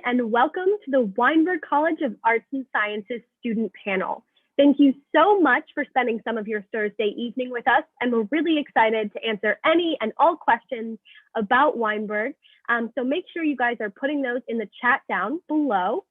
and welcome to the Weinberg College of Arts and Sciences student panel. Thank you so much for spending some of your Thursday evening with us, and we're really excited to answer any and all questions about Weinberg. So make sure you guys are putting those in the chat down below.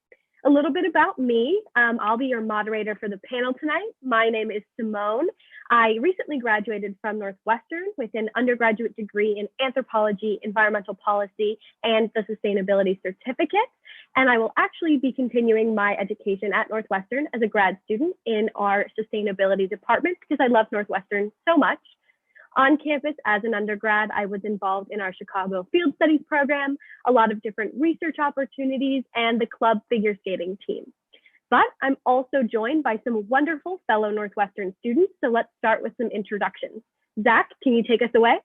A little bit about me. I'll be your moderator for the panel tonight. My name is Simone. I recently graduated from Northwestern with an undergraduate degree in anthropology, environmental policy, and the sustainability certificate. And I will actually be continuing my education at Northwestern as a grad student in our sustainability department because I love Northwestern so much. On campus as an undergrad, I was involved in our Chicago Field Studies program, a lot of different research opportunities, and the club figure skating team. But I'm also joined by some wonderful fellow Northwestern students, so let's start with some introductions. Zack, can you take us away?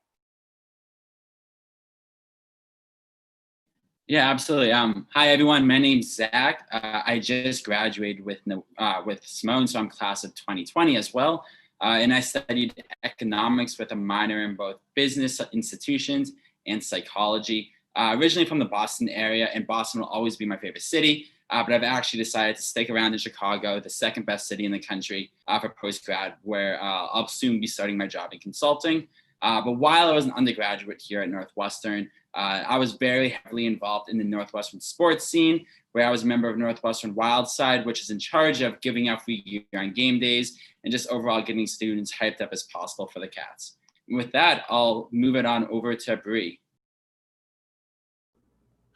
Yeah, absolutely. Hi, everyone. My name's Zack. I just graduated with Simone, so I'm class of 2020 as well. And I studied economics with a minor in both business institutions and psychology. Originally from the Boston area, and Boston will always be my favorite city, but I've actually decided to stick around in Chicago, the second best city in the country, for post-grad, where I'll soon be starting my job in consulting. But while I was an undergraduate here at Northwestern, I was very heavily involved in the Northwestern sports scene, where I was a member of Northwestern Wildside, which is in charge of giving out free gear on game days and just overall getting students hyped up as possible for the Cats. And with that, I'll move it on over to Bree.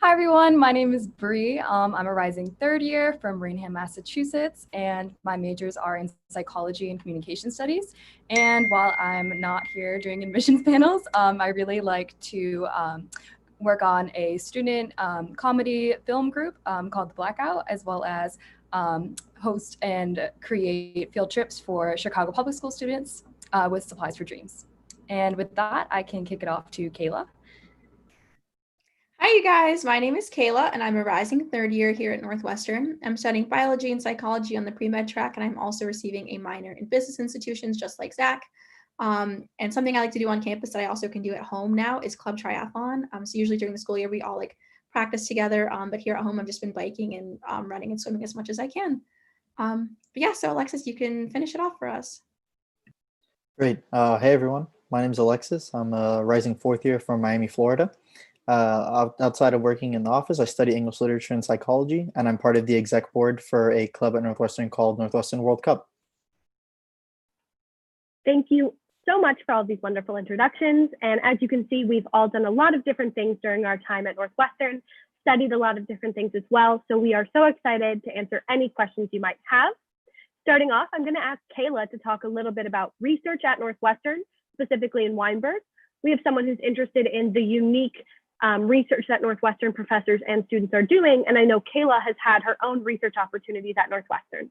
Hi everyone, my name is Bree. I'm a rising third year from Raynham, Massachusetts, and my majors are in psychology and communication studies. And while I'm not here during admissions panels, I really like to work on a student comedy film group called the Blackout, as well as host and create field trips for Chicago public school students with Supplies for Dreams. And with that, I can kick it off to Kayla. Hi, you guys. My name is Kayla, and I'm a rising third year here at Northwestern. I'm studying biology and psychology on the pre-med track, and I'm also receiving a minor in business institutions, just like Zack. And something I like to do on campus that I also can do at home now is club triathlon. So usually during the school year, we all practice together, but here at home, I've just been biking and running and swimming as much as I can. But yeah, so Alexis, you can finish it off for us. Great. Hey, everyone. My name is Alexis. I'm a rising fourth year from Miami, Florida. Outside of working in the office, I study English literature and psychology, and I'm part of the exec board for a club at Northwestern called Northwestern World Cup. Thank you so much for all these wonderful introductions. And as you can see, we've all done a lot of different things during our time at Northwestern, studied a lot of different things as well. So we are so excited to answer any questions you might have. Starting off, I'm going to ask Kayla to talk a little bit about research at Northwestern, specifically in Weinberg. We have someone who's interested in the unique research that Northwestern professors and students are doing. And I know Kayla has had her own research opportunities at Northwestern.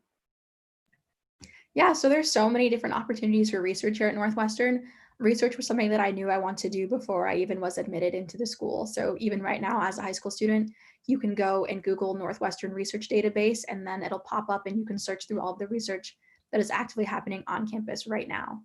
Yeah, so there's so many different opportunities for research here at Northwestern. Research was something that I knew I wanted to do before I even was admitted into the school. So even right now as a high school student, you can go and Google Northwestern Research Database, and then it'll pop up and you can search through all of the research that is actively happening on campus right now.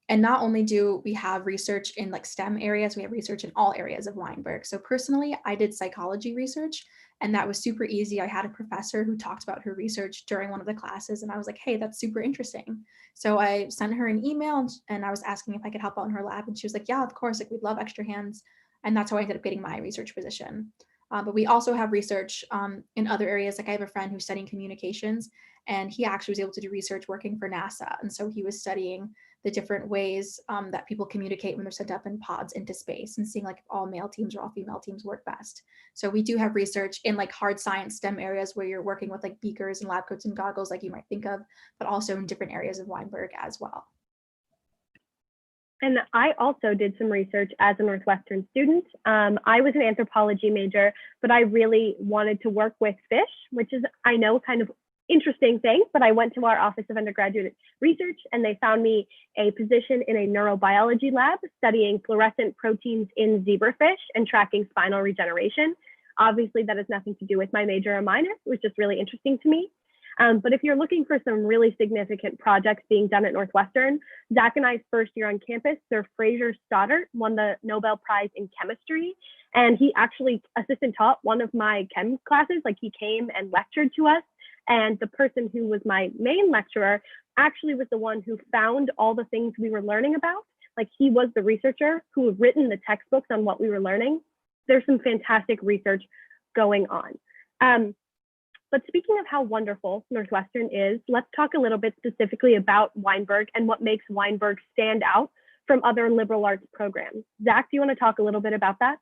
And not only do we have research in STEM areas, we have research in all areas of Weinberg. So personally, I did psychology research, and that was super easy. I had a professor who talked about her research during one of the classes, and I was like, hey, that's super interesting. So I sent her an email, and I was asking if I could help out in her lab, and she was like, yeah, of course, we'd love extra hands. And that's how I ended up getting my research position. But we also have research in other areas. I have a friend who's studying communications, and he actually was able to do research working for NASA. And so he was studying the different ways that people communicate when they're sent up in pods into space, and seeing if all male teams or all female teams work best. So we do have research in hard science STEM areas where you're working with beakers and lab coats and goggles like you might think of, but also in different areas of Weinberg as well. And I also did some research as a Northwestern student. I was an anthropology major, but I really wanted to work with fish, which is, I know, kind of interesting thing, but I went to our Office of Undergraduate Research and they found me a position in a neurobiology lab studying fluorescent proteins in zebrafish and tracking spinal regeneration. Obviously, that has nothing to do with my major or minor. It was just really interesting to me. But if you're looking for some really significant projects being done at Northwestern, Zack and I's first year on campus, Sir Fraser Stoddart won the Nobel Prize in Chemistry. And he actually assistant taught one of my chem classes. Like, he came and lectured to us. And the person who was my main lecturer actually was the one who found all the things we were learning about. Like, he was the researcher who had written the textbooks on what we were learning. There's some fantastic research going on. But speaking of how wonderful Northwestern is, let's talk a little bit specifically about Weinberg and what makes Weinberg stand out from other liberal arts programs. Zack, do you want to talk a little bit about that?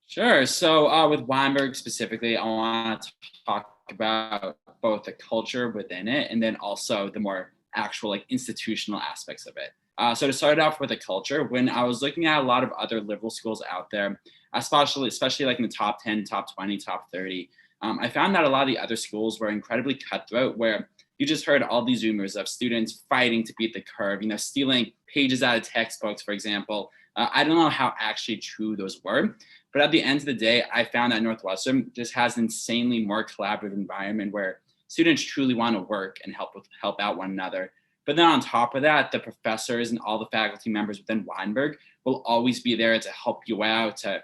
Sure. So with Weinberg specifically, I want to talk about both the culture within it and then also the more actual like institutional aspects of it. So to start off with the culture, when I was looking at a lot of other liberal schools out there, especially like in the top 10, top 20, top 30, I found that a lot of the other schools were incredibly cutthroat, where you just heard all these rumors of students fighting to beat the curve, stealing pages out of textbooks, for example. I don't know how actually true those were, but at the end of the day, I found that Northwestern just has an insanely more collaborative environment where students truly want to work and help out one another. But then on top of that, the professors and all the faculty members within Weinberg will always be there to help you out, to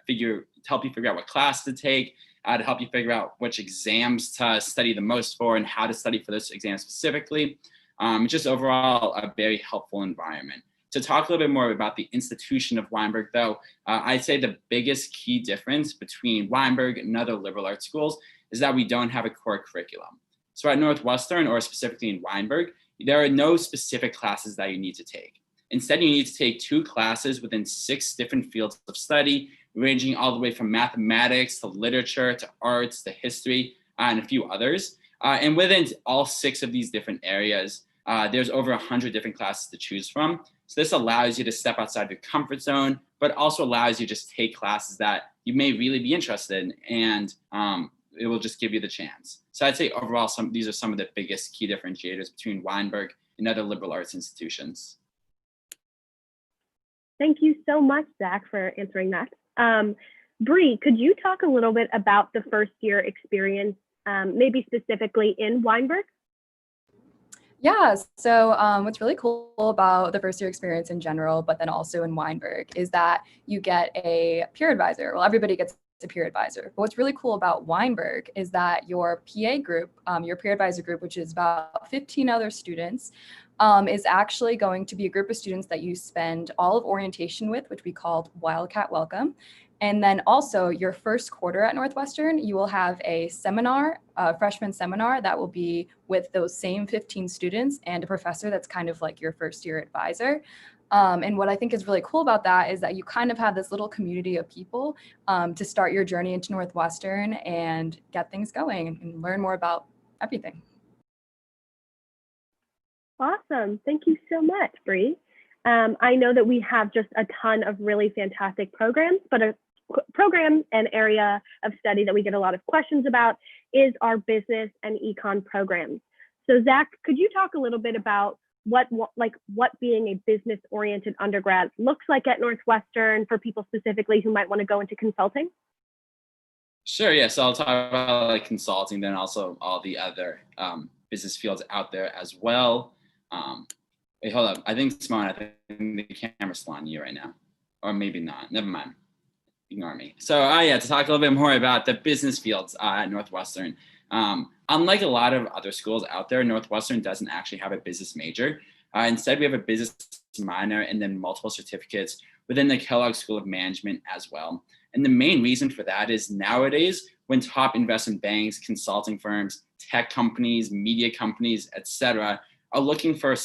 help you figure out what class to take, to help you figure out which exams to study the most for and how to study for this exam specifically. Just overall a very helpful environment. To talk a little bit more about the institution of Weinberg, though, I'd say the biggest key difference between Weinberg and other liberal arts schools is that we don't have a core curriculum. So at Northwestern, or specifically in Weinberg, there are no specific classes that you need to take. Instead, you need to take 2 classes within 6 different fields of study, ranging all the way from mathematics to literature to arts to history and a few others. And within all 6 of these different areas, there's over 100 different classes to choose from. So this allows you to step outside your comfort zone, but also allows you to just take classes that you may really be interested in, and it will just give you the chance. So I'd say overall, these are some of the biggest key differentiators between Weinberg and other liberal arts institutions. Thank you so much, Zack, for answering that. Bree, could you talk a little bit about the first year experience, maybe specifically in Weinberg? Yeah, so what's really cool about the first year experience in general, but then also in Weinberg, is that you get a peer advisor. Well, everybody gets a peer advisor. But what's really cool about Weinberg is that your PA group, your peer advisor group, which is about 15 other students, is actually going to be a group of students that you spend all of orientation with, which we called Wildcat Welcome. And then also your first quarter at Northwestern, you will have a seminar, a freshman seminar that will be with those same 15 students and a professor that's kind of like your first year advisor. And what I think is really cool about that is that you kind of have this little community of people to start your journey into Northwestern and get things going and learn more about everything. Awesome. Thank you so much, Bree. I know that we have just a ton of really fantastic programs, but a program and area of study that we get a lot of questions about is our business and econ programs. So Zack, could you talk a little bit about what being a business-oriented undergrad looks like at Northwestern for people specifically who might want to go into consulting? Sure, yeah. So I'll talk about like consulting, then also all the other business fields out there as well. Wait, hold up. I think Simone, I think the camera's still on you right now, or maybe not. Never mind. Ignore me. So yeah, to talk a little bit more about the business fields at Northwestern. Unlike a lot of other schools out there, Northwestern doesn't actually have a business major. Instead, we have a business minor and then multiple certificates within the Kellogg School of Management as well. And the main reason for that is nowadays, when top investment banks, consulting firms, tech companies, media companies, etc., are looking for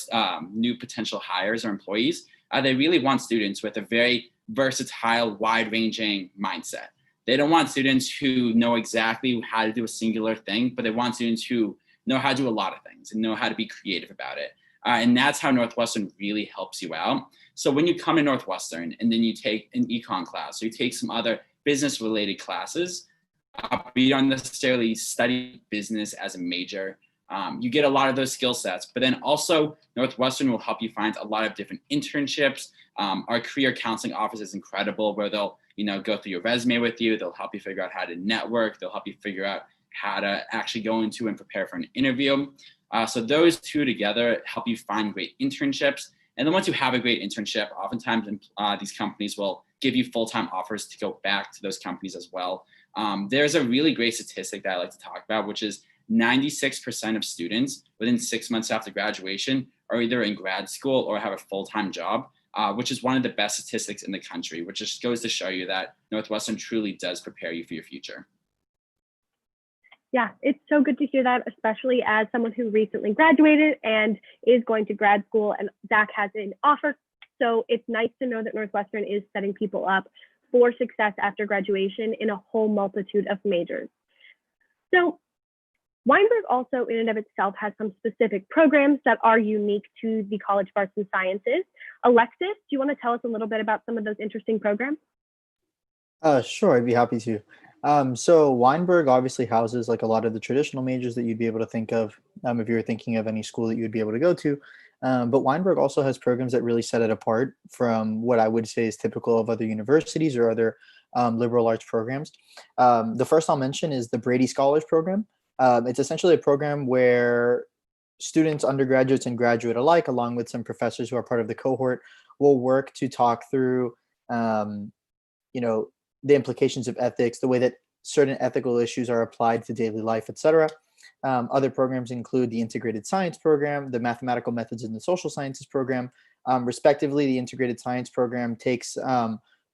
new potential hires or employees, they really want students with a very versatile, wide-ranging mindset. They don't want students who know exactly how to do a singular thing, but they want students who know how to do a lot of things and know how to be creative about it. And that's how Northwestern really helps you out. So when you come to Northwestern and then you take an econ class, or you take some other business-related classes, but you don't necessarily study business as a major, you get a lot of those skill sets. But then also Northwestern will help you find a lot of different internships. Our career counseling office is incredible, where they'll go through your resume with you. They'll help you figure out how to network. They'll help you figure out how to actually go into and prepare for an interview. So those two together help you find great internships. And then once you have a great internship, oftentimes these companies will give you full-time offers to go back to those companies as well. There's a really great statistic that I like to talk about, which is 96% of students within 6 months after graduation are either in grad school or have a full-time job, which is one of the best statistics in the country, which just goes to show you that Northwestern truly does prepare you for your future. Yeah, it's so good to hear that, especially as someone who recently graduated and is going to grad school, and Zack has an offer. So it's nice to know that Northwestern is setting people up for success after graduation in a whole multitude of majors. So Weinberg also in and of itself has some specific programs that are unique to the College of Arts and Sciences. Alexis, do you want to tell us a little bit about some of those interesting programs? Sure, I'd be happy to. So Weinberg obviously houses like a lot of the traditional majors that you'd be able to think of if you were thinking of any school that you'd be able to go to. But Weinberg also has programs that really set it apart from what I would say is typical of other universities or other liberal arts programs. The first I'll mention is the Brady Scholars Program. It's essentially a program where students, undergraduates and graduate alike, along with some professors who are part of the cohort, will work to talk through, the implications of ethics, the way that certain ethical issues are applied to daily life, etc. Other programs include the Integrated Science Program, the Mathematical Methods in the Social Sciences Program. Respectively, the Integrated Science Program takes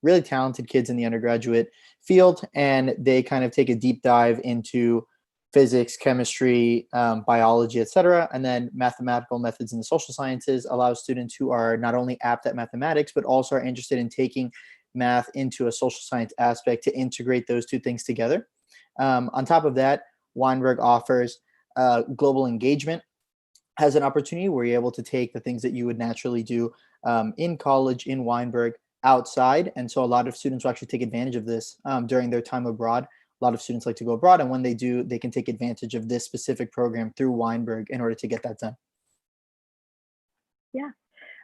really talented kids in the undergraduate field, and they kind of take a deep dive into physics, chemistry, biology, etc. And then Mathematical Methods in the Social Sciences allows students who are not only apt at mathematics, but also are interested in taking math into a social science aspect to integrate those two things together. On top of that, Weinberg offers global engagement as an opportunity where you're able to take the things that you would naturally do in college, in Weinberg, outside. And so a lot of students will actually take advantage of this during their time abroad. A lot of students like to go abroad, and when they do, they can take advantage of this specific program through Weinberg in order to get that done. Yeah.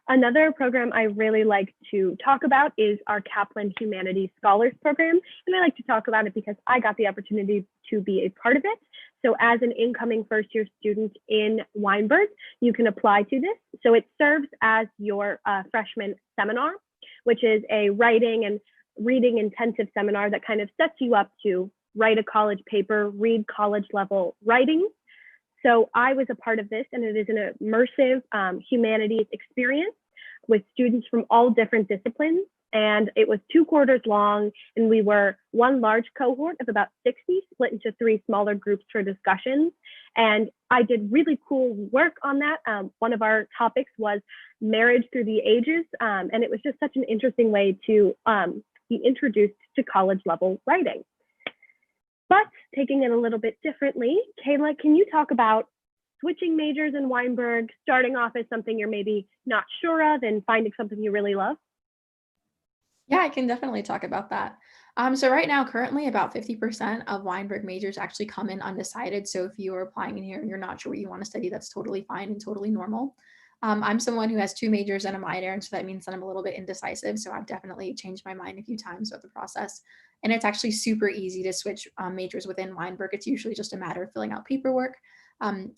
Another program I really like to talk about is our Kaplan Humanities Scholars Program. And I like to talk about it because I got the opportunity to be a part of it. So as an incoming first-year student in Weinberg, you can apply to this. So it serves as your freshman seminar, which is a writing and reading intensive seminar that kind of sets you up to write a college paper, read college level writing. So I was a part of this, and it is an immersive humanities experience with students from all different disciplines. And it was 2 quarters long, and we were one large cohort of about 60 split into 3 smaller groups for discussions. And I did really cool work on that. One of our topics was marriage through the ages. And it was just such an interesting way to be introduced to college level writing. But taking it a little bit differently, Kayla, can you talk about switching majors in Weinberg, starting off as something you're maybe not sure of and finding something you really love? Yeah, I can definitely talk about that. So right now, currently about 50% of Weinberg majors actually come in undecided. So if you are applying in here and you're not sure what you want to study, that's totally fine and totally normal. I'm someone who has 2 majors and a minor, and so that means that I'm a little bit indecisive. So I've definitely changed my mind a few times throughout the process. And it's actually super easy to switch majors within Weinberg. It's usually just a matter of filling out paperwork.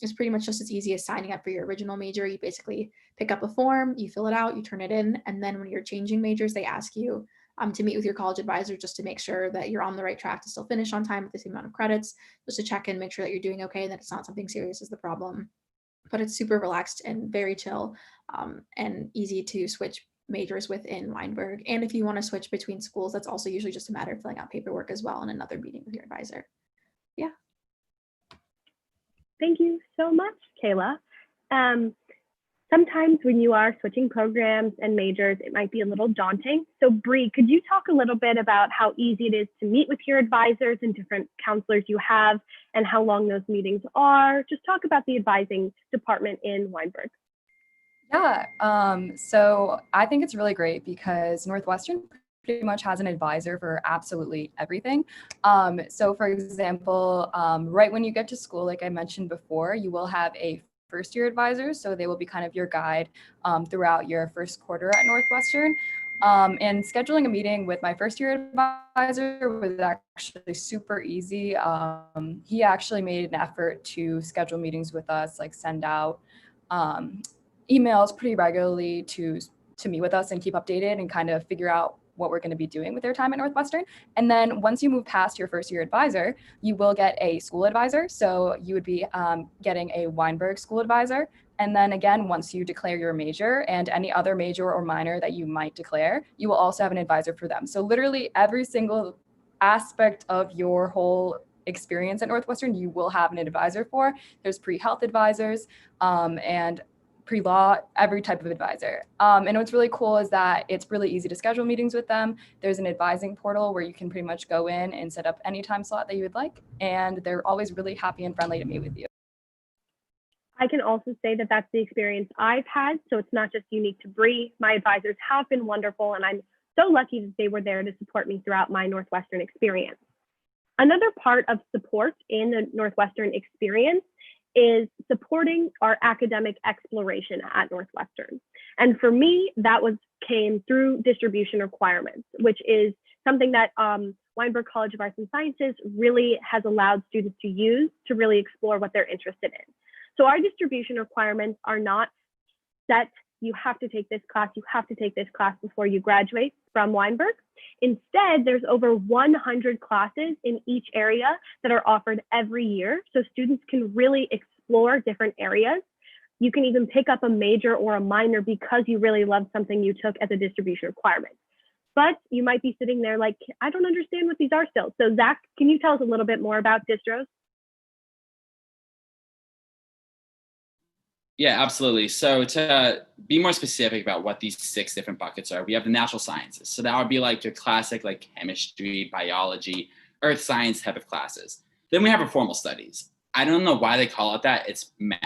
It's pretty much just as easy as signing up for your original major. You basically pick up a form, you fill it out, you turn it in, and then when you're changing majors, they ask you to meet with your college advisor just to make sure that you're on the right track to still finish on time with the same amount of credits, just to check in, make sure that you're doing okay, and that it's not something serious is the problem. But it's super relaxed and very chill and easy to switch majors within Weinberg. And if you want to switch between schools, that's also usually just a matter of filling out paperwork as well and another meeting with your advisor. Yeah. Thank you so much, Kayla. Sometimes when you are switching programs and majors, it might be a little daunting. So Bree, could you talk a little bit about how easy it is to meet with your advisors and different counselors you have and how long those meetings are? Just talk about the advising department in Weinberg. Yeah, so I think it's really great because Northwestern pretty much has an advisor for absolutely everything. So for example, right when you get to school, like I mentioned before, you will have a first year advisor. So they will be kind of your guide throughout your first quarter at Northwestern. And scheduling a meeting with my first year advisor was actually super easy. He actually made an effort to schedule meetings with us, like send out emails pretty regularly to meet with us and keep updated and kind of figure out what we're going to be doing with their time at Northwestern. And then once you move past your first year advisor, you will get a school advisor. So you would be getting a Weinberg school advisor. And then again, once you declare your major and any other major or minor that you might declare, you will also have an advisor for them. So literally every single aspect of your whole experience at Northwestern, you will have an advisor for. There's pre-health advisors and pre-law, every type of advisor. And what's really cool is that it's really easy to schedule meetings with them. There's an advising portal where you can pretty much go in and set up any time slot that you would like. And they're always really happy and friendly to meet with you. I can also say that that's the experience I've had. So it's not just unique to Bree. My advisors have been wonderful, and I'm so lucky that they were there to support me throughout my Northwestern experience. Another part of support in the Northwestern experience is supporting our academic exploration at Northwestern. And for me, that came through distribution requirements, which is something that Weinberg College of Arts and Sciences really has allowed students to use to really explore what they're interested in. So our distribution requirements are not set, you have to take this class, you have to take this class before you graduate from Weinberg. Instead, there's over 100 classes in each area that are offered every year. So students can really explore different areas. You can even pick up a major or a minor because you really love something you took as a distribution requirement. But you might be sitting there like, I don't understand what these are still. So Zach, can you tell us a little bit more about distros? Yeah, absolutely. So to be more specific about what these 6 different buckets are, we have the natural sciences. So that would be like your classic like chemistry, biology, earth science type of classes. Then we have our formal studies. I don't know why they call it that. It's math.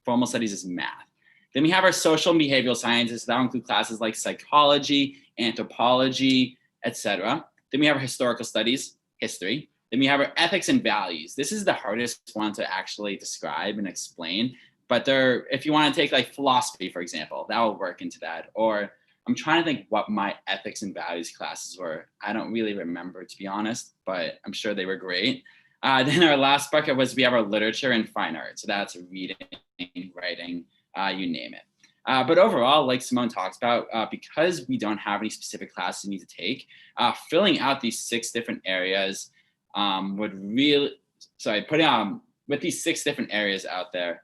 Formal studies is math. Then we have our social and behavioral sciences. That will include classes like psychology, anthropology, etc. Then we have our historical studies, history. Then we have our ethics and values. This is the hardest one to actually describe and explain. But if you want to take like philosophy, for example, that will work into that. Or I'm trying to think what my ethics and values classes were. I don't really remember, to be honest, but I'm sure they were great. Then our last bucket was we have our literature and fine art. So that's reading, writing, you name it. But overall, like Simone talks about, because we don't have any specific classes we need to take, filling out these 6 different areas with these 6 different areas out there,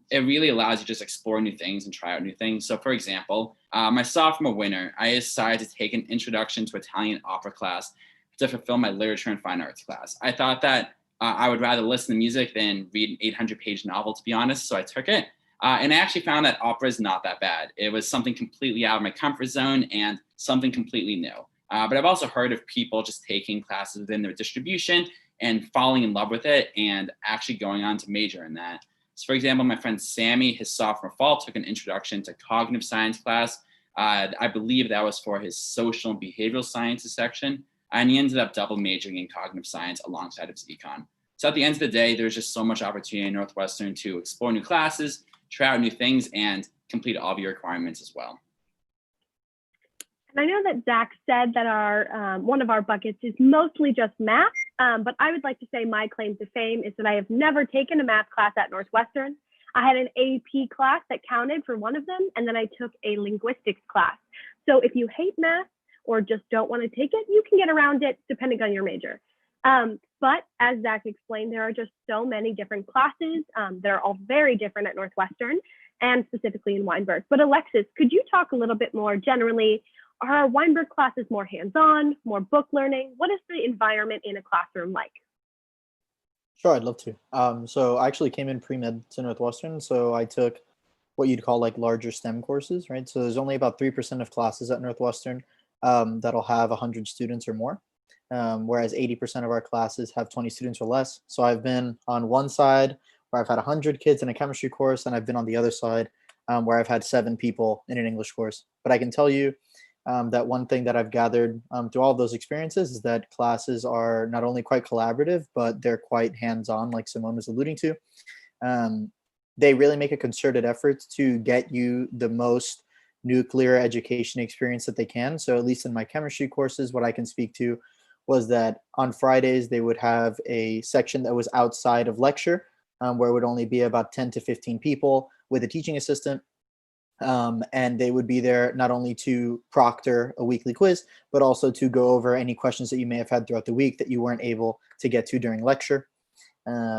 it really allows you to just explore new things and try out new things. So for example, my sophomore winter, I decided to take an introduction to Italian opera class to fulfill my literature and fine arts class. I thought that I would rather listen to music than read an 800-page novel, to be honest. So I took it. And I actually found that opera is not that bad. It was something completely out of my comfort zone and something completely new. But I've also heard of people just taking classes within their distribution and falling in love with it and actually going on to major in that. So for example, my friend Sammy, his sophomore fall, took an introduction to cognitive science class. I believe that was for his social and behavioral sciences section. And he ended up double majoring in cognitive science alongside of his econ. So at the end of the day, there's just so much opportunity in Northwestern to explore new classes, try out new things, and complete all of your requirements as well. And I know that Zach said that our one of our buckets is mostly just math, but I would like to say my claim to fame is that I have never taken a math class at Northwestern. I had an AP class that counted for one of them, and then I took a linguistics class. So if you hate math or just don't want to take it, you can get around it depending on your major. But as Zach explained, there are just so many different classes that are all very different at Northwestern and specifically in Weinberg. But Alexis, could you talk a little bit more generally? Are our Weinberg classes more hands-on, more book learning? What is the environment in a classroom like? Sure, I'd love to. So I actually came in pre-med to Northwestern, so I took what you'd call like larger STEM courses, right? So there's only about 3% of classes at Northwestern that'll have 100 students or more, whereas 80% of our classes have 20 students or less. So I've been on one side where I've had 100 kids in a chemistry course, and I've been on the other side where I've had 7 people in an English course. But I can tell you that one thing that I've gathered through all of those experiences is that classes are not only quite collaborative, but they're quite hands-on, like Simone was alluding to. They really make a concerted effort to get you the most nuclear education experience that they can. So at least in my chemistry courses, what I can speak to was that on Fridays, they would have a section that was outside of lecture, where it would only be about 10 to 15 people with a teaching assistant. And they would be there not only to proctor a weekly quiz, but also to go over any questions that you may have had throughout the week that you weren't able to get to during lecture.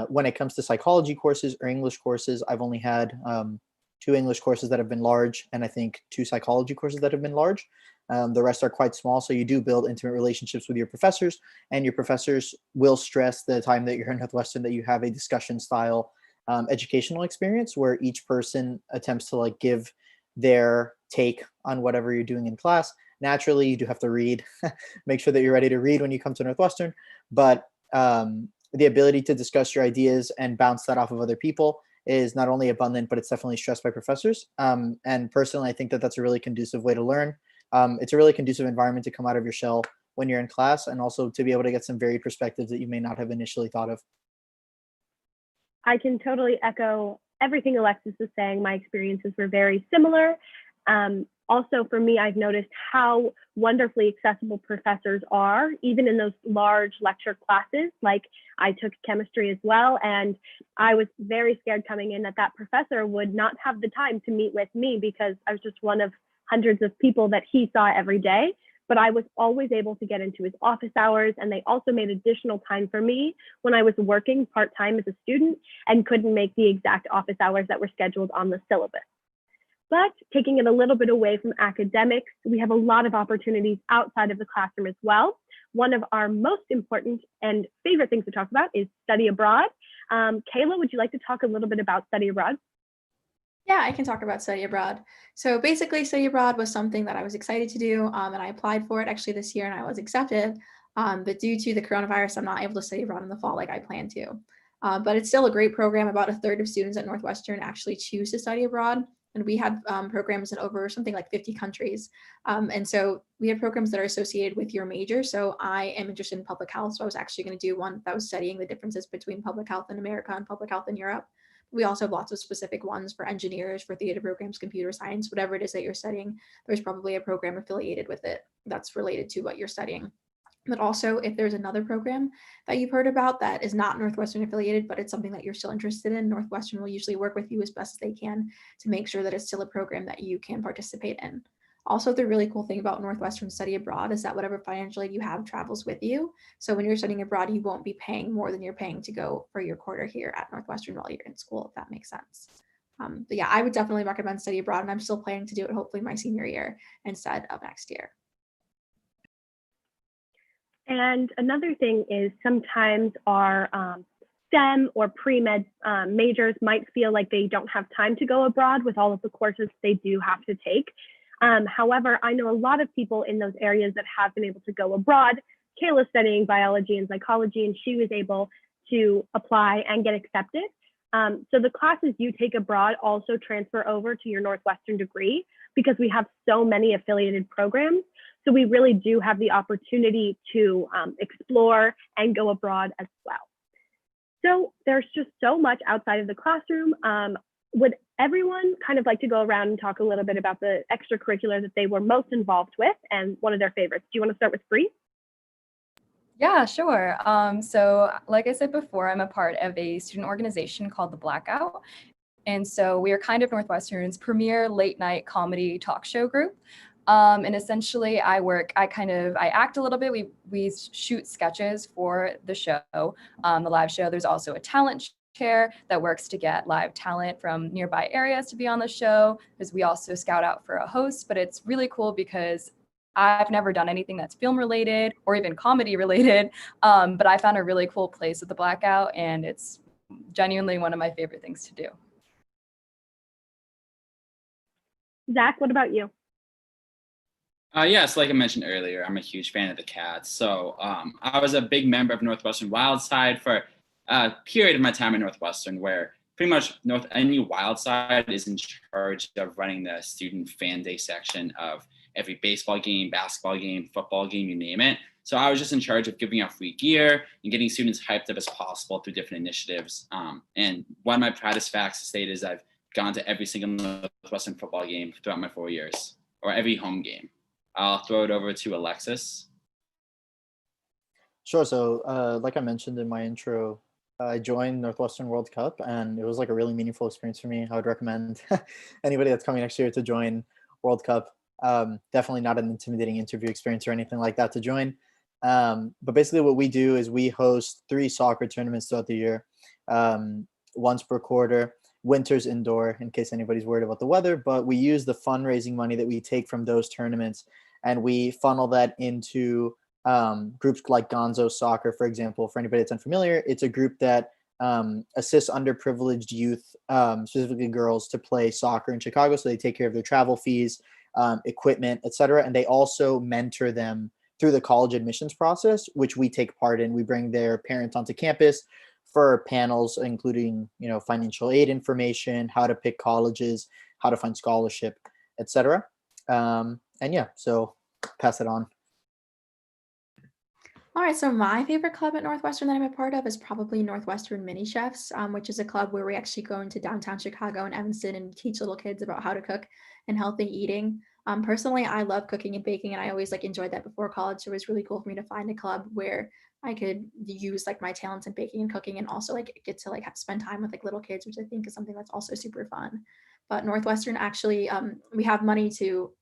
When it comes to psychology courses or English courses, I've only had 2 English courses that have been large, and I think 2 psychology courses that have been large. The rest are quite small, so you do build intimate relationships with your professors, and your professors will stress the time that you're in Northwestern that you have a discussion style educational experience where each person attempts to like give their take on whatever you're doing in class. Naturally, you do have to read, make sure that you're ready to read when you come to Northwestern, but the ability to discuss your ideas and bounce that off of other people is not only abundant, but it's definitely stressed by professors. And personally, I think that that's a really conducive way to learn. It's a really conducive environment to come out of your shell when you're in class, and also to be able to get some varied perspectives that you may not have initially thought of. I can totally echo everything Alexis was saying. My experiences were very similar. Also, for me, I've noticed how wonderfully accessible professors are, even in those large lecture classes. Like, I took chemistry as well, and I was very scared coming in that that professor would not have the time to meet with me because I was just one of hundreds of people that he saw every day. But I was always able to get into his office hours, and they also made additional time for me when I was working part-time as a student and couldn't make the exact office hours that were scheduled on the syllabus. But taking it a little bit away from academics, we have a lot of opportunities outside of the classroom as well. One of our most important and favorite things to talk about is study abroad. Kayla, would you like to talk a little bit about study abroad? Yeah, I can talk about study abroad. So basically, study abroad was something that I was excited to do, and I applied for it actually this year, and I was accepted. But due to the coronavirus, I'm not able to study abroad in the fall like I planned to. But it's still a great program. About a third of students at Northwestern actually choose to study abroad. And we had programs in over something like 50 countries. And so we have programs that are associated with your major. So I am interested in public health. So I was actually going to do one that was studying the differences between public health in America and public health in Europe. We also have lots of specific ones for engineers, for theater programs, computer science, whatever it is that you're studying. There's probably a program affiliated with it that's related to what you're studying. But also, if there's another program that you've heard about that is not Northwestern affiliated, but it's something that you're still interested in, Northwestern will usually work with you as best as they can to make sure that it's still a program that you can participate in. Also, the really cool thing about Northwestern study abroad is that whatever financial aid you have travels with you. So when you're studying abroad, you won't be paying more than you're paying to go for your quarter here at Northwestern while you're in school, if that makes sense. But yeah, I would definitely recommend study abroad, and I'm still planning to do it hopefully my senior year instead of next year. And another thing is sometimes our STEM or pre-med majors might feel like they don't have time to go abroad with all of the courses they do have to take. However, I know a lot of people in those areas that have been able to go abroad. Kayla's studying biology and psychology, and she was able to apply and get accepted. So the classes you take abroad also transfer over to your Northwestern degree because we have so many affiliated programs. So we really do have the opportunity to explore and go abroad as well. So there's just so much outside of the classroom. Would everyone kind of like to go around and talk a little bit about the extracurricular that they were most involved with and one of their favorites? Do you want to start with Bree? Yeah, sure. So like I said before, I'm a part of a student organization called the Blackout. And so we are kind of Northwestern's premier late night comedy talk show group. And essentially I act a little bit. We shoot sketches for the show, the live show. There's also a talent chair that works to get live talent from nearby areas to be on the show, because we also scout out for a host. But it's really cool because I've never done anything that's film related or even comedy related. But I found a really cool place with the Blackout, and it's genuinely one of my favorite things to do. Zack, what about you? Yes, like I mentioned earlier, I'm a huge fan of the Cats. So I was a big member of Northwestern Wildside for a period of my time at Northwestern, where pretty much any Wildside is in charge of running the student fan day section of every baseball game, basketball game, football game, you name it. So I was just in charge of giving out free gear and getting students hyped up as possible through different initiatives. And one of my proudest facts to state is I've gone to every single Northwestern football game throughout my 4 years, or every home game. I'll throw it over to Alexis. Sure. So, like I mentioned in my intro, I joined Northwestern World Cup, and it was like a really meaningful experience for me. I would recommend anybody that's coming next year to join World Cup. Definitely not an intimidating interview experience or anything like that to join. But basically, what we do is we host 3 soccer tournaments throughout the year, once per quarter. Winter's indoor, in case anybody's worried about the weather. But we use the fundraising money that we take from those tournaments, and we funnel that into groups like Gonzo Soccer, for example. For anybody that's unfamiliar, it's a group that assists underprivileged youth, specifically girls, to play soccer in Chicago. So they take care of their travel fees, equipment, etc. And they also mentor them through the college admissions process, which we take part in. We bring their parents onto campus for panels, including, financial aid information, how to pick colleges, how to find scholarship, etc. And yeah, so pass it on. All right, so my favorite club at Northwestern that I'm a part of is probably Northwestern Mini Chefs, which is a club where we actually go into downtown Chicago and Evanston and teach little kids about how to cook and healthy eating. Personally, I love cooking and baking, and I always enjoyed that before college. So it was really cool for me to find a club where I could use my talents in baking and cooking, and also get to spend time with little kids, which I think is something that's also super fun. But Northwestern actually, we have money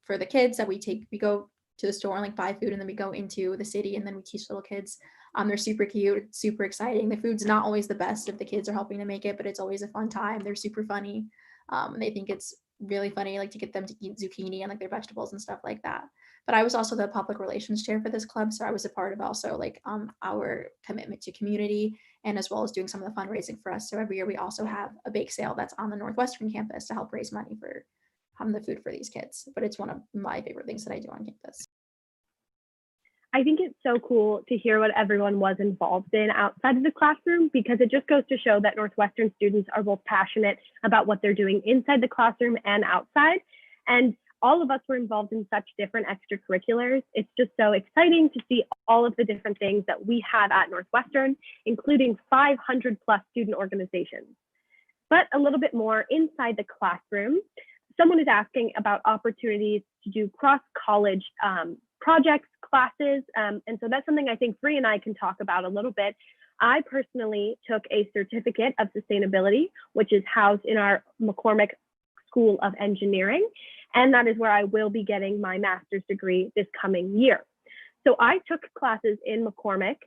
for the kids that we go to the store and buy food, and then we go into the city and then we teach little kids. They're super cute, super exciting. The food's not always the best if the kids are helping to make it, but it's always a fun time. They're super funny. They think it's really funny to get them to eat zucchini and their vegetables and stuff like that. But I was also the public relations chair for this club, so I was a part of also our commitment to community, and as well as doing some of the fundraising for us. So every year we also have a bake sale that's on the Northwestern campus to help raise money for the food for these kids. But it's one of my favorite things that I do on campus. I think it's so cool to hear what everyone was involved in outside of the classroom, because it just goes to show that Northwestern students are both passionate about what they're doing inside the classroom and outside. And all of us were involved in such different extracurriculars. It's just so exciting to see all of the different things that we have at Northwestern, including 500 plus student organizations. But a little bit more inside the classroom, someone is asking about opportunities to do cross-college projects, classes, and so that's something I think Bree and I can talk about a little bit. I personally took a certificate of sustainability, which is housed in our McCormick School of Engineering, and that is where I will be getting my master's degree this coming year. So I took classes in McCormick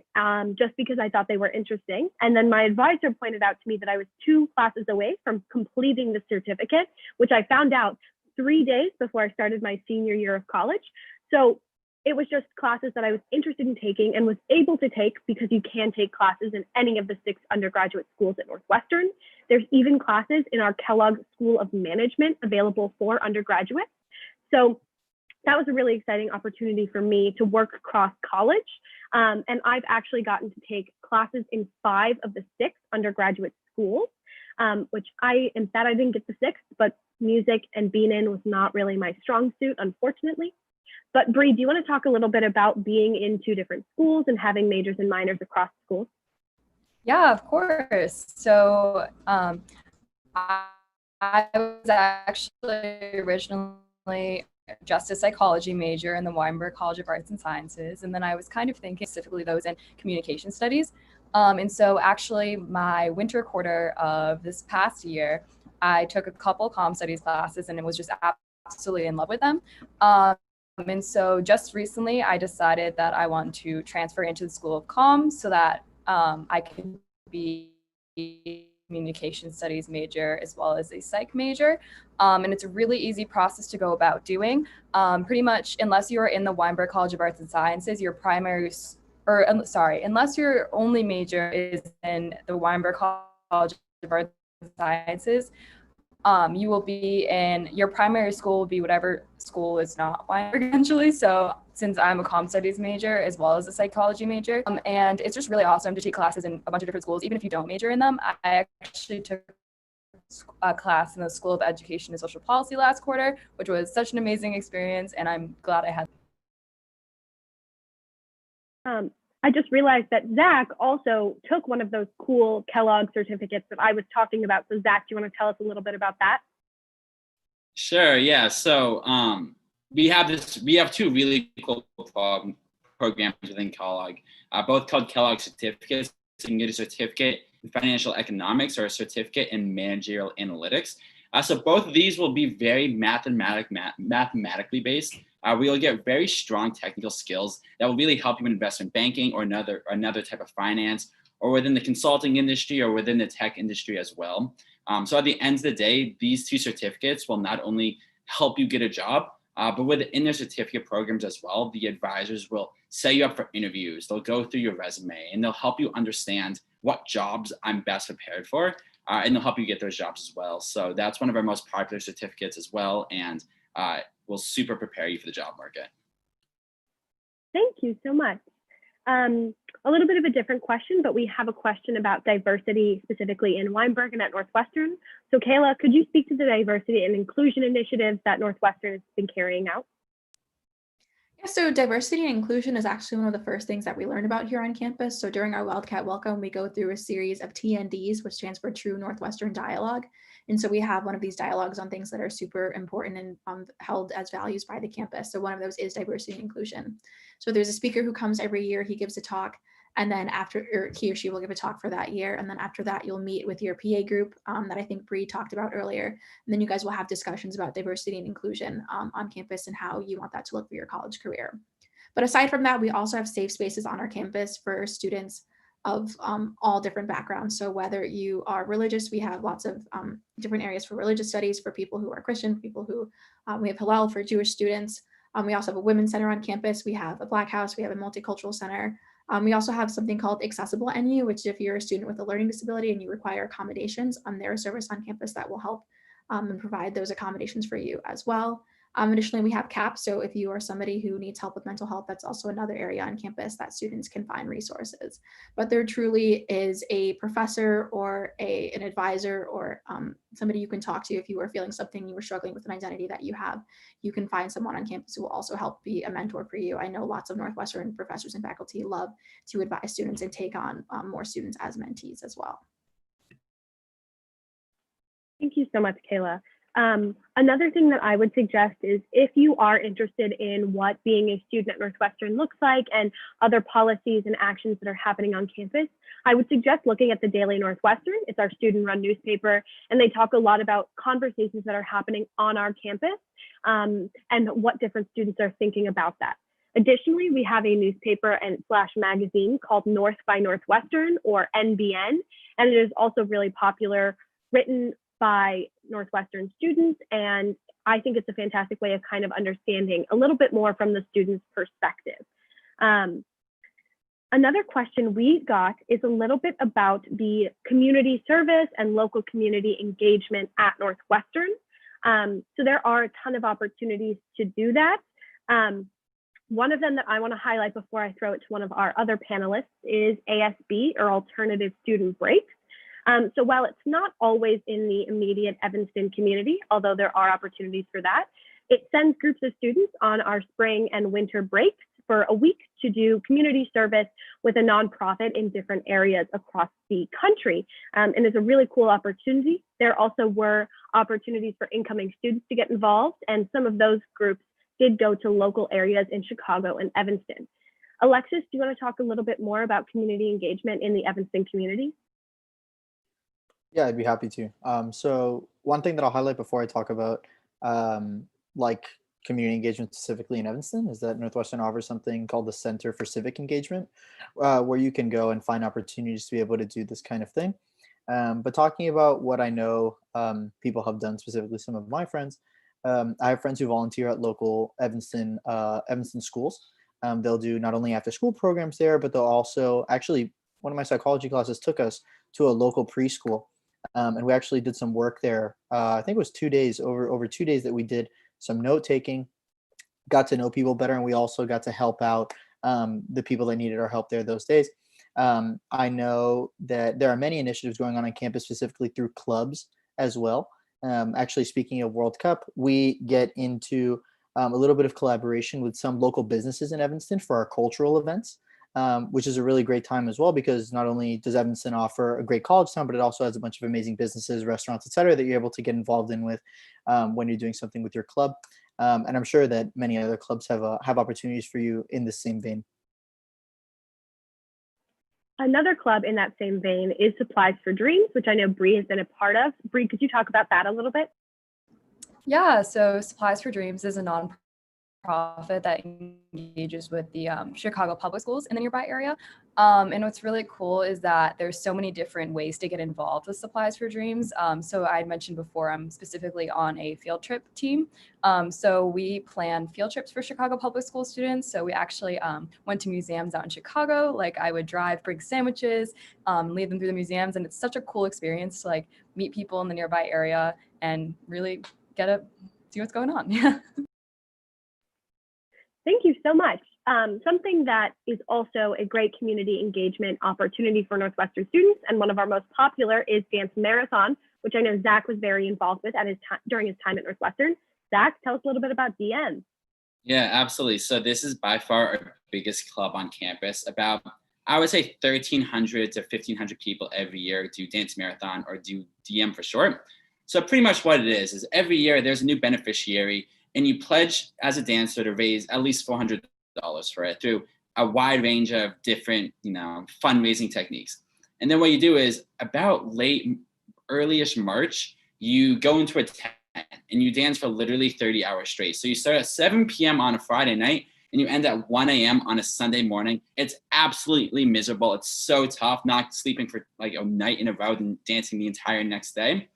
just because I thought they were interesting. And then my advisor pointed out to me that I was 2 classes away from completing the certificate, which I found out 3 days before I started my senior year of college. So it was just classes that I was interested in taking and was able to take, because you can take classes in any of the 6 undergraduate schools at Northwestern. There's even classes in our Kellogg School of Management available for undergraduates. So that was a really exciting opportunity for me to work cross-college. And I've actually gotten to take classes in 5 of the 6 undergraduate schools, which I am sad I didn't get the 6th, but music and being in was not really my strong suit, unfortunately. But Bree, do you want to talk a little bit about being in 2 different schools and having majors and minors across schools? Yeah, of course. So I was actually originally just a psychology major in the Weinberg College of Arts and Sciences. And then I was kind of thinking specifically those in communication studies. And so actually my winter quarter of this past year, I took a couple comm studies classes and it was just absolutely in love with them. And so just recently I decided that I want to transfer into the School of Comm so that I can be a communication studies major as well as a psych major. And it's a really easy process to go about doing. Pretty much, unless you are in the Weinberg College of Arts and Sciences, your unless your only major is in the Weinberg College of Arts and Sciences, you will be in, your primary school will be whatever school is not Weinberg eventually. So since I'm a comm studies major as well as a psychology major, and it's just really awesome to take classes in a bunch of different schools, even if you don't major in them. I actually took a class in the School of Education and Social Policy last quarter, which was such an amazing experience, and I'm glad I had. I just realized that Zack also took one of those cool Kellogg certificates that I was talking about. So Zack, do you want to tell us a little bit about that? Sure. Yeah. So we have two really cool programs within Kellogg, both called Kellogg certificates. So you can get a certificate in financial economics or a certificate in managerial analytics. So both of these will be very mathematically based. We'll get very strong technical skills that will really help you in investment banking or another type of finance, or within the consulting industry or within the tech industry as well. So at the end of the day, these two certificates will not only help you get a job, but within their certificate programs as well, the advisors will set you up for interviews. They'll go through your resume and they'll help you understand what jobs I'm best prepared for, and they'll help you get those jobs as well. So that's one of our most popular certificates as well, and will super prepare you for the job market. Thank you so much. A little bit of a different question, but we have a question about diversity specifically in Weinberg and at Northwestern. So Kayla, could you speak to the diversity and inclusion initiatives that Northwestern has been carrying out? Yeah, so diversity and inclusion is actually one of the first things that we learn about here on campus. So during our Wildcat Welcome, we go through a series of TNDs, which stands for True Northwestern Dialogue. And so we have one of these dialogues on things that are super important and held as values by the campus. So one of those is diversity and inclusion. So there's a speaker who comes every year, he gives a talk, and then he or she will give a talk for that year. And then after that, you'll meet with your PA group that I think Bree talked about earlier. And then you guys will have discussions about diversity and inclusion on campus and how you want that to look for your college career. But aside from that, we also have safe spaces on our campus for students of all different backgrounds. So whether you are religious, we have lots of different areas for religious studies for people who are Christian, people who, we have Hillel for Jewish students. We also have a women's center on campus. We have a Black House. We have a multicultural center. We also have something called Accessible NU, which if you're a student with a learning disability and you require accommodations, there is a service on campus that will help and provide those accommodations for you as well. Additionally, we have CAP. So if you are somebody who needs help with mental health, that's also another area on campus that students can find resources. But there truly is a professor or an advisor or somebody you can talk to if you are feeling something, you were struggling with an identity that you have. You can find someone on campus who will also help be a mentor for you. I know lots of Northwestern professors and faculty love to advise students and take on more students as mentees as well. Thank you so much, Kayla. Another thing that I would suggest is if you are interested in what being a student at Northwestern looks like and other policies and actions that are happening on campus, I would suggest looking at the Daily Northwestern. It's our student-run newspaper, and they talk a lot about conversations that are happening on our campus and what different students are thinking about that. Additionally, we have a newspaper and / magazine called North by Northwestern, or NBN, and it is also really popular, written by Northwestern students, and I think it's a fantastic way of kind of understanding a little bit more from the student's perspective. Another question we got is a little bit about the community service and local community engagement at Northwestern. So there are a ton of opportunities to do that. One of them that I want to highlight before I throw it to one of our other panelists is ASB, or Alternative Student Breaks. So while it's not always in the immediate Evanston community, although there are opportunities for that, it sends groups of students on our spring and winter breaks for a week to do community service with a nonprofit in different areas across the country. And it's a really cool opportunity. There also were opportunities for incoming students to get involved, and some of those groups did go to local areas in Chicago and Evanston. Alexis, do you want to talk a little bit more about community engagement in the Evanston community? Yeah, I'd be happy to. So one thing that I'll highlight before I talk about like community engagement specifically in Evanston is that Northwestern offers something called the Center for Civic Engagement, where you can go and find opportunities to be able to do this kind of thing. But talking about what I know people have done, specifically some of my friends, I have friends who volunteer at local Evanston schools. They'll do not only after school programs there, but they'll also actually, one of my psychology classes took us to a local preschool. And we actually did some work there. I think it was 2 days, over 2 days that we did some note taking, got to know people better, and we also got to help out the people that needed our help there those days. I know that there are many initiatives going on campus, specifically through clubs as well. Actually, speaking of World Cup, we get into a little bit of collaboration with some local businesses in Evanston for our cultural events. which is a really great time as well, because not only does Evanston offer a great college town, but it also has a bunch of amazing businesses, restaurants, et cetera, that you're able to get involved in with when you're doing something with your club. And I'm sure that many other clubs have opportunities for you in the same vein. Another club in that same vein is Supplies for Dreams, which I know Bree has been a part of. Bree, could you talk about that a little bit? Yeah, so Supplies for Dreams is a nonprofit that engages with the Chicago public schools in the nearby area. And what's really cool is that there's so many different ways to get involved with Supplies for Dreams. So I mentioned before, I'm specifically on a field trip team. So we plan field trips for Chicago public school students. So we actually went to museums out in Chicago. Like I would drive, bring sandwiches, lead them through the museums. And it's such a cool experience to like meet people in the nearby area and really get to see what's going on. Yeah. Thank you so much. Something that is also a great community engagement opportunity for Northwestern students, and one of our most popular, is Dance Marathon, which I know Zack was very involved with during his time at Northwestern. Zack, tell us a little bit about DM. Yeah, absolutely. So this is by far our biggest club on campus. About, I would say 1,300 to 1,500 people every year do Dance Marathon, or do DM for short. So pretty much what it is every year there's a new beneficiary, and you pledge as a dancer to raise at least $400 for it through a wide range of different, fundraising techniques. And then what you do is about early-ish March, you go into a tent and you dance for literally 30 hours straight. So you start at 7 p.m. on a Friday night and you end at 1 a.m. on a Sunday morning. It's absolutely miserable. It's so tough not sleeping for like a night in a row and dancing the entire next day.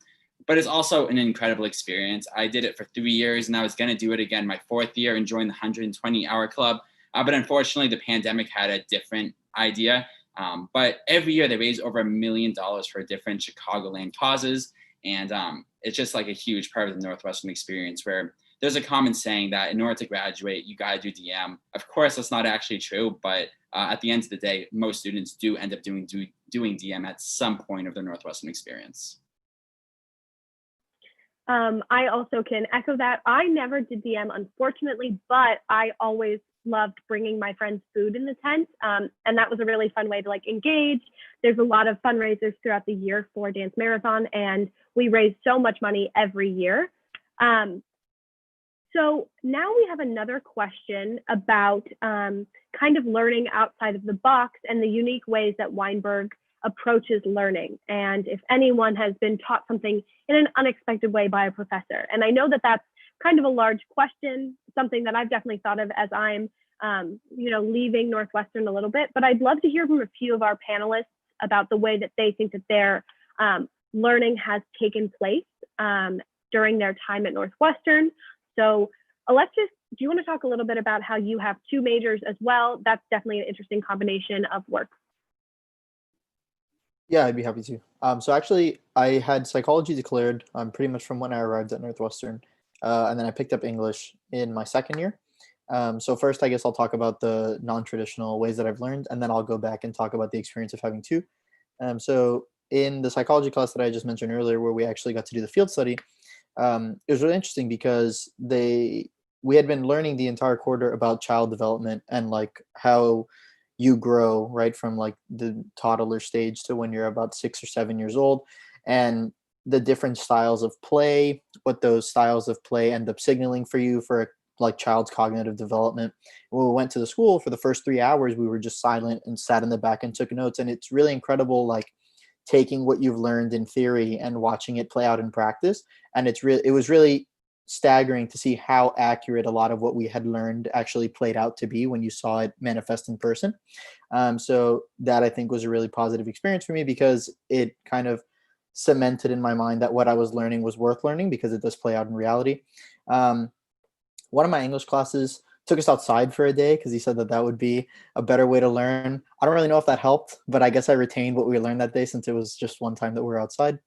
But it's also an incredible experience. I did it for 3 years and I was going to do it again my 4th year and join the 120-hour club. But unfortunately, the pandemic had a different idea. But every year they raise over $1 million for different Chicagoland causes. And it's just like a huge part of the Northwestern experience, where there's a common saying that in order to graduate, you got to do DM. Of course, that's not actually true. But at the end of the day, most students do end up doing DM at some point of their Northwestern experience. I also can echo that. I never did DM, unfortunately, but I always loved bringing my friends food in the tent. And that was a really fun way to like engage. There's a lot of fundraisers throughout the year for Dance Marathon, and we raise so much money every year. So now we have another question about kind of learning outside of the box and the unique ways that Weinberg approaches learning, and if anyone has been taught something in an unexpected way by a professor. And I know that that's kind of a large question, something that I've definitely thought of as I'm leaving Northwestern a little bit, but I'd love to hear from a few of our panelists about the way that they think that their learning has taken place during their time at Northwestern. So Alexis, do you want to talk a little bit about how you have 2 majors as well? That's definitely an interesting combination of work. Yeah, I'd be happy to. So actually, I had psychology declared pretty much from when I arrived at Northwestern, and then I picked up English in my 2nd year. So first, I guess I'll talk about the non-traditional ways that I've learned, and then I'll go back and talk about the experience of having 2. So in the psychology class that I just mentioned earlier, where we actually got to do the field study, it was really interesting because we had been learning the entire quarter about child development and like how you grow right from like the toddler stage to when you're about 6 or 7 years old, and the different styles of play, what those styles of play end up signaling for you for like child's cognitive development. When we went to the school for the first 3 hours, we were just silent and sat in the back and took notes. And it's really incredible, like taking what you've learned in theory and watching it play out in practice. And it was really staggering to see how accurate a lot of what we had learned actually played out to be when you saw it manifest in person. So that I think was a really positive experience for me, because it kind of cemented in my mind that what I was learning was worth learning, because it does play out in reality. One of my English classes took us outside for a day because he said that would be a better way to learn. I don't really know if that helped, but I guess I retained what we learned that day since it was just one time that we were outside.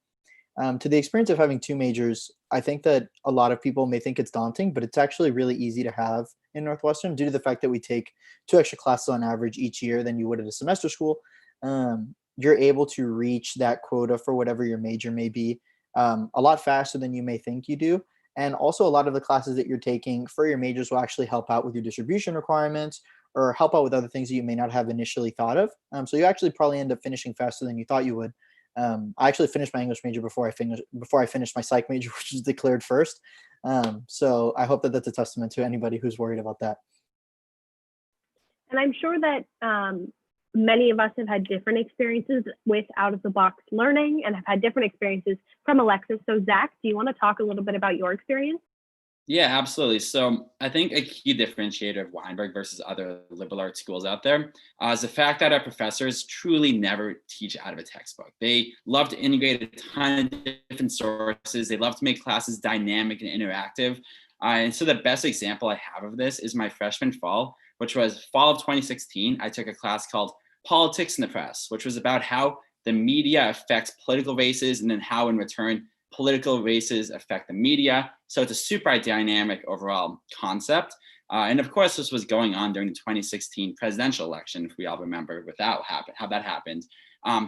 To the experience of having 2 majors, I think that a lot of people may think it's daunting, but it's actually really easy to have in Northwestern due to the fact that we take 2 extra classes on average each year than you would at a semester school. You're able to reach that quota for whatever your major may be a lot faster than you may think you do. And also a lot of the classes that you're taking for your majors will actually help out with your distribution requirements, or help out with other things that you may not have initially thought of. So you actually probably end up finishing faster than you thought you would. I actually finished my English major before I finished my psych major, which was declared first. So I hope that that's a testament to anybody who's worried about that. And I'm sure that many of us have had different experiences with out-of-the-box learning and have had different experiences from Alexis. So Zack, do you want to talk a little bit about your experience? Yeah, absolutely. So I think a key differentiator of Weinberg versus other liberal arts schools out there is the fact that our professors truly never teach out of a textbook. They love to integrate a ton of different sources. They love to make classes dynamic and interactive. And so the best example I have of this is my freshman fall, which was fall of 2016. I took a class called Politics in the Press, which was about how the media affects political races and then how in return political races affect the media. So it's a super dynamic overall concept. And of course, this was going on during the 2016 presidential election, if we all remember how that happened.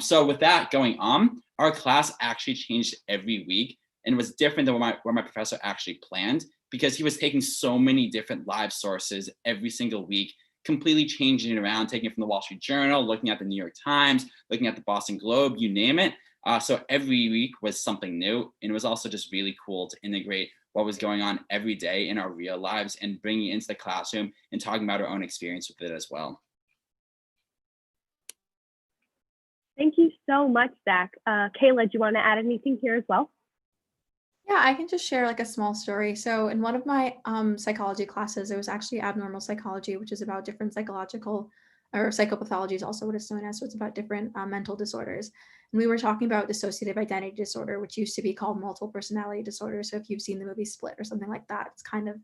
So with that going on, our class actually changed every week and was different than what my professor actually planned, because he was taking so many different live sources every single week, completely changing it around, taking it from the Wall Street Journal, looking at the New York Times, looking at the Boston Globe, you name it. So every week was something new. And it was also just really cool to integrate what was going on every day in our real lives and bringing it into the classroom and talking about our own experience with it as well. Thank you so much, Zack. Kayla, do you want to add anything here as well? Yeah, I can just share like a small story. So in one of my psychology classes, it was actually abnormal psychology, which is about different psychological or psychopathology is also what it's known as. So it's about different mental disorders. And we were talking about dissociative identity disorder, which used to be called multiple personality disorder. So if you've seen the movie Split or something like that, it's kind of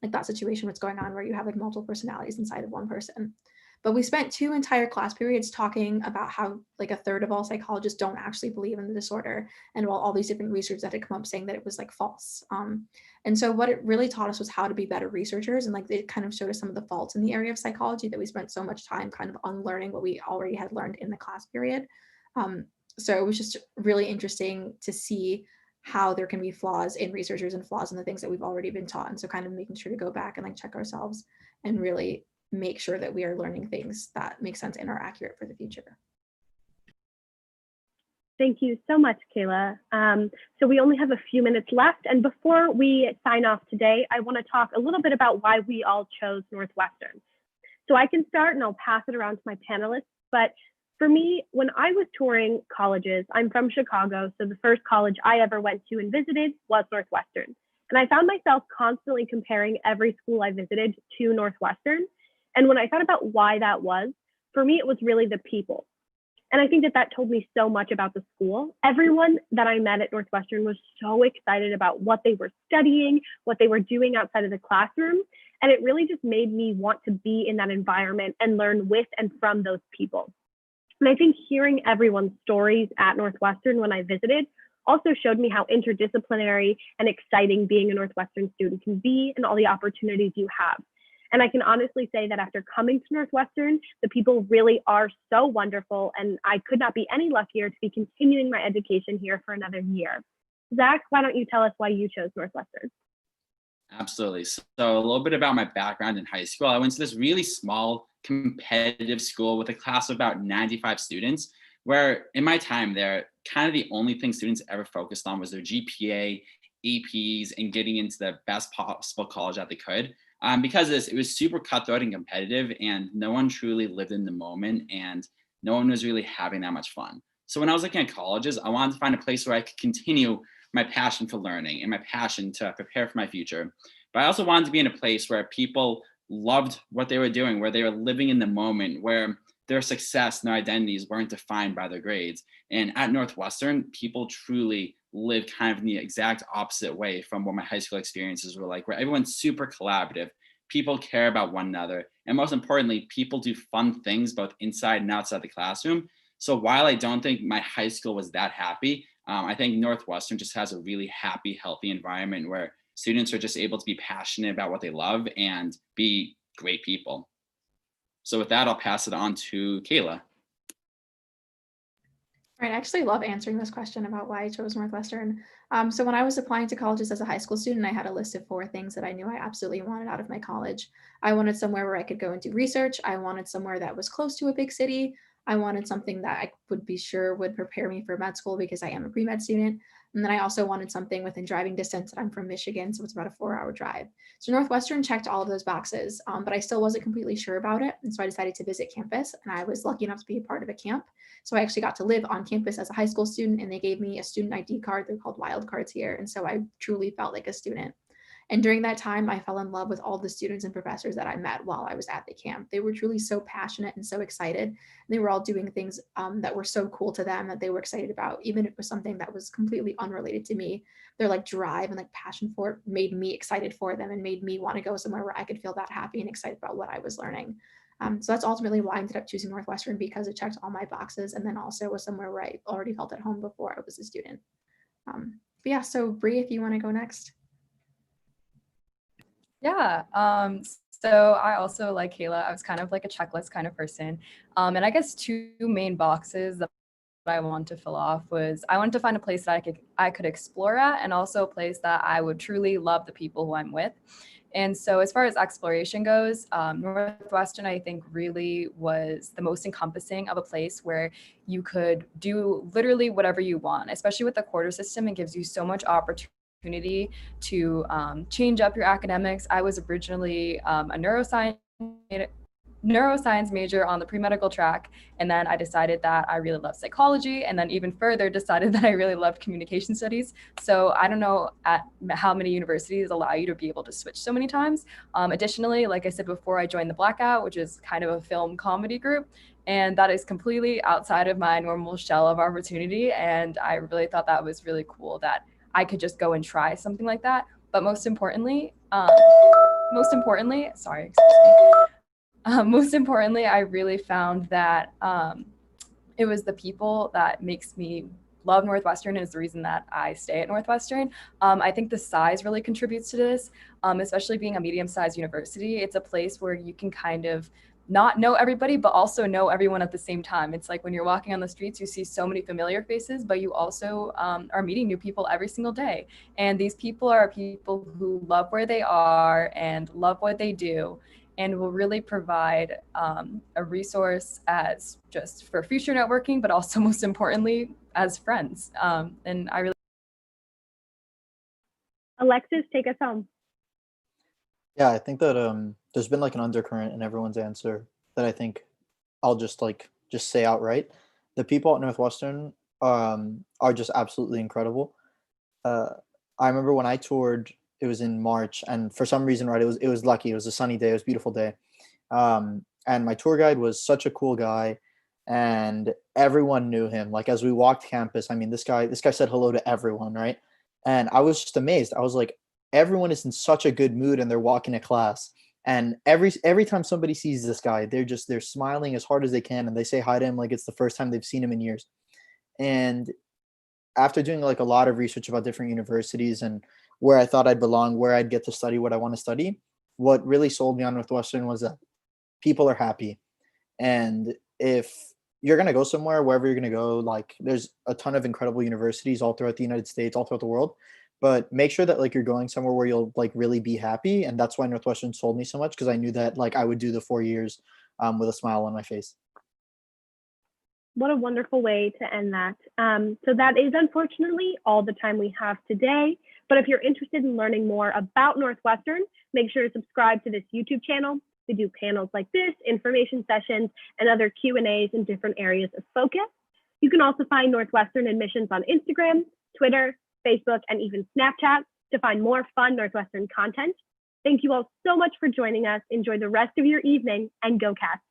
like that situation what's going on where you have like multiple personalities inside of one person. But we spent 2 entire class periods talking about how like a third of all psychologists don't actually believe in the disorder, and while all these different research that had come up saying that it was like false. And so what it really taught us was how to be better researchers, and like it kind of showed us some of the faults in the area of psychology that we spent so much time kind of unlearning what we already had learned in the class period. So it was just really interesting to see how there can be flaws in researchers and flaws in the things that we've already been taught. And so kind of making sure to go back and like check ourselves and really make sure that we are learning things that make sense and are accurate for the future. Thank you so much, Kayla. So we only have a few minutes left. And before we sign off today, I want to talk a little bit about why we all chose Northwestern. So I can start and I'll pass it around to my panelists. But for me, when I was touring colleges, I'm from Chicago. So the first college I ever went to and visited was Northwestern. And I found myself constantly comparing every school I visited to Northwestern. And when I thought about why that was, for me, it was really the people. And I think that that told me so much about the school. Everyone that I met at Northwestern was so excited about what they were studying, what they were doing outside of the classroom. And it really just made me want to be in that environment and learn with and from those people. And I think hearing everyone's stories at Northwestern when I visited also showed me how interdisciplinary and exciting being a Northwestern student can be and all the opportunities you have. And I can honestly say that after coming to Northwestern, the people really are so wonderful, and I could not be any luckier to be continuing my education here for another year. Zack, why don't you tell us why you chose Northwestern? Absolutely. So a little bit about my background in high school. I went to this really small competitive school with a class of about 95 students, where in my time there, kind of the only thing students ever focused on was their GPA, APs, and getting into the best possible college that they could. Because of this, it was super cutthroat and competitive, and no one truly lived in the moment, and no one was really having that much fun. So when I was looking at colleges, I wanted to find a place where I could continue my passion for learning and my passion to prepare for my future. But I also wanted to be in a place where people loved what they were doing, where they were living in the moment, where their success and their identities weren't defined by their grades. And at Northwestern, people truly live kind of in the exact opposite way from what my high school experiences were like, where everyone's super collaborative, people care about one another, and most importantly, people do fun things both inside and outside the classroom. So while I don't think my high school was that happy, I think Northwestern just has a really happy, healthy environment where students are just able to be passionate about what they love and be great people. So with that, I'll pass it on to Kayla. Right, I actually love answering this question about why I chose Northwestern. So when I was applying to colleges as a high school student, I had a list of 4 things that I knew I absolutely wanted out of my college. I wanted somewhere where I could go and do research. I wanted somewhere that was close to a big city. I wanted something that I would be sure would prepare me for med school because I am a pre-med student. And then I also wanted something within driving distance. I'm from Michigan, so it's about a 4-hour drive. So Northwestern checked all of those boxes, but I still wasn't completely sure about it. And so I decided to visit campus, and I was lucky enough to be a part of a camp. So I actually got to live on campus as a high school student, and they gave me a student ID card. They're called wild cards here. And so I truly felt like a student. And during that time, I fell in love with all the students and professors that I met while I was at the camp. They were truly so passionate and so excited. They were all doing things that were so cool to them that they were excited about, even if it was something that was completely unrelated to me. Their like drive and like passion for it made me excited for them and made me want to go somewhere where I could feel that happy and excited about what I was learning. So that's ultimately why I ended up choosing Northwestern, because it checked all my boxes, and then also was somewhere where I already felt at home before I was a student. But yeah, so Bree, if you want to go next. Yeah. So I also, like Kayla, I was kind of like a checklist kind of person. And I guess 2 main boxes that I want to fill off was I wanted to find a place that I could explore at, and also a place that I would truly love the people who I'm with. And so as far as exploration goes, Northwestern, I think, really was the most encompassing of a place where you could do literally whatever you want, especially with the quarter system. It gives you so much opportunity to change up your academics. I was originally a neuroscience major on the pre-medical track, and then I decided that I really loved psychology, and then even further decided that I really loved communication studies. So I don't know at how many universities allow you to be able to switch so many times. Additionally, like I said before, I joined the Blackout, which is kind of a film comedy group, and that is completely outside of my normal shell of opportunity, and I really thought that was really cool that I could just go and try something like that. But most importantly, sorry, excuse me. Most importantly, I really found that it was the people that makes me love Northwestern, and is the reason that I stay at Northwestern. I think the size really contributes to this, especially being a medium-sized university. It's a place where you can kind of not know everybody, but also know everyone at the same time. It's like when you're walking on the streets, you see so many familiar faces, but you also are meeting new people every single day. And these people are people who love where they are and love what they do, and will really provide a resource as just for future networking, but also most importantly as friends. And I really. Alexis, take us home. Yeah, I think that there's been like an undercurrent in everyone's answer that I think I'll just say outright. The people at Northwestern are just absolutely incredible. I remember when I toured, it was in March, and for some reason, right, it was lucky. It was a sunny day. It was a beautiful day. And my tour guide was such a cool guy, and everyone knew him. Like as we walked campus, I mean, this guy said hello to everyone, right? And I was just amazed. I was like, everyone is in such a good mood, and they're walking to class. And every time somebody sees this guy, they're smiling as hard as they can, and they say hi to him like it's the first time they've seen him in years. And after doing like a lot of research about different universities and where I thought I'd belong, where I'd get to study what I want to study, what really sold me on Northwestern was that people are happy. And if you're going to go somewhere, wherever you're going to go, like there's a ton of incredible universities all throughout the United States, all throughout the world, but make sure that like you're going somewhere where you'll like really be happy. And that's why Northwestern sold me so much, because I knew that like I would do the 4 years with a smile on my face. What a wonderful way to end that. So that is unfortunately all the time we have today. But if you're interested in learning more about Northwestern, make sure to subscribe to this YouTube channel. We do panels like this, information sessions, and other Q&As in different areas of focus. You can also find Northwestern admissions on Instagram, Twitter, Facebook, and even Snapchat to find more fun Northwestern content. Thank you all so much for joining us. Enjoy the rest of your evening, and go Cats.